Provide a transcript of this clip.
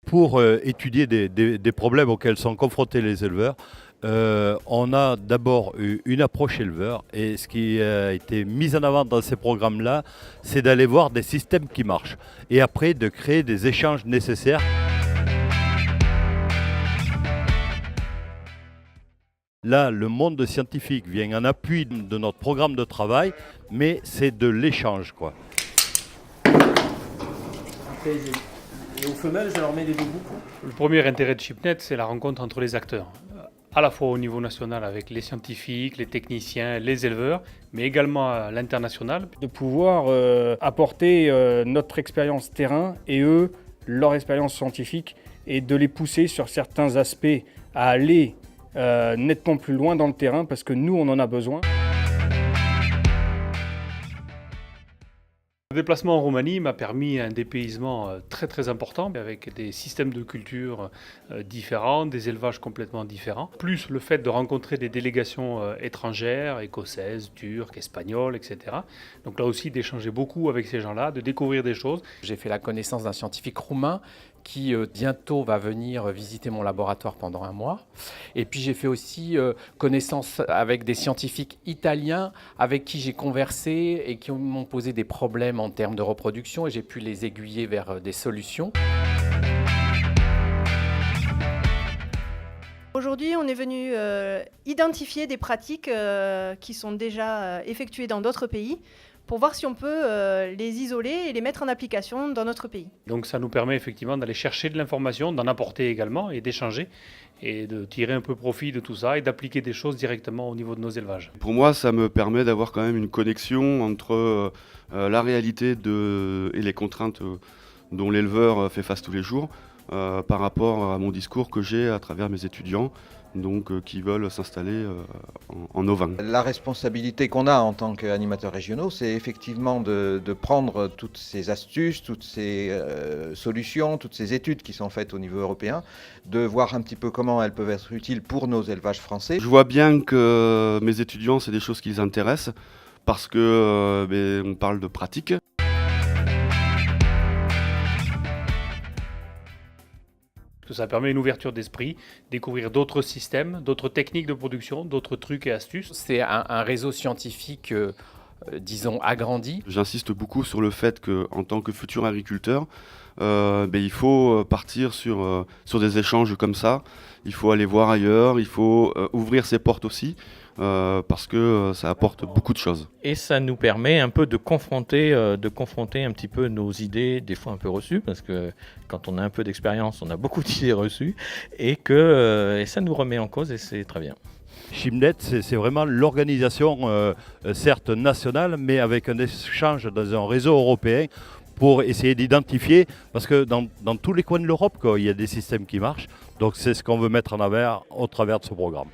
pour étudier des problèmes auxquels sont confrontés les éleveurs. On a d'abord eu une approche éleveur et ce qui a été mis en avant dans ces programmes-là, c'est d'aller voir des systèmes qui marchent et après de créer des échanges nécessaires. Là, le monde scientifique vient en appui de notre programme de travail, mais c'est de l'échange, quoi. Et aux femelles, je leur mets des bobos. Le premier intérêt de ShipNet, c'est la rencontre entre les acteurs, à la fois au niveau national avec les scientifiques, les techniciens, les éleveurs, mais également à l'international. De pouvoir apporter notre expérience terrain et eux, leur expérience scientifique, et de les pousser sur certains aspects à aller nettement plus loin dans le terrain parce que nous, on en a besoin. Le déplacement en Roumanie m'a permis un dépaysement très très important avec des systèmes de culture différents, des élevages complètement différents, plus le fait de rencontrer des délégations étrangères, écossaises, turques, espagnoles, etc. Donc là aussi d'échanger beaucoup avec ces gens-là, de découvrir des choses. J'ai fait la connaissance d'un scientifique roumain qui bientôt va venir visiter mon laboratoire pendant 1 mois. Et puis j'ai fait aussi connaissance avec des scientifiques italiens avec qui j'ai conversé et qui m'ont posé des problèmes en termes de reproduction et j'ai pu les aiguiller vers des solutions. Aujourd'hui, on est venu identifier des pratiques qui sont déjà effectuées dans d'autres pays pour voir si on peut les isoler et les mettre en application dans notre pays. Donc ça nous permet effectivement d'aller chercher de l'information, d'en apporter également et d'échanger et de tirer un peu profit de tout ça et d'appliquer des choses directement au niveau de nos élevages. Pour moi, ça me permet d'avoir quand même une connexion entre la réalité et les contraintes dont l'éleveur fait face tous les jours par rapport à mon discours que j'ai à travers mes étudiants. Donc, qui veulent s'installer en ovin. La responsabilité qu'on a en tant qu'animateurs régionaux, c'est effectivement de prendre toutes ces astuces, toutes ces solutions, toutes ces études qui sont faites au niveau européen, de voir un petit peu comment elles peuvent être utiles pour nos élevages français. Je vois bien que mes étudiants, c'est des choses qui les intéressent parce que on parle de pratique. Ça permet une ouverture d'esprit, découvrir d'autres systèmes, d'autres techniques de production, d'autres trucs et astuces. C'est un réseau scientifique, disons, agrandi. J'insiste beaucoup sur le fait qu'en tant que futur agriculteur, il faut partir sur des échanges comme ça. Il faut aller voir ailleurs, il faut ouvrir ses portes aussi. Parce que ça apporte beaucoup de choses. Et ça nous permet un peu de confronter un petit peu nos idées, des fois un peu reçues, parce que quand on a un peu d'expérience, on a beaucoup d'idées reçues, et ça nous remet en cause et c'est très bien. ShipNet, c'est vraiment l'organisation, certes nationale, mais avec un échange dans un réseau européen pour essayer d'identifier, parce que dans tous les coins de l'Europe, il y a des systèmes qui marchent, donc c'est ce qu'on veut mettre en avant au travers de ce programme.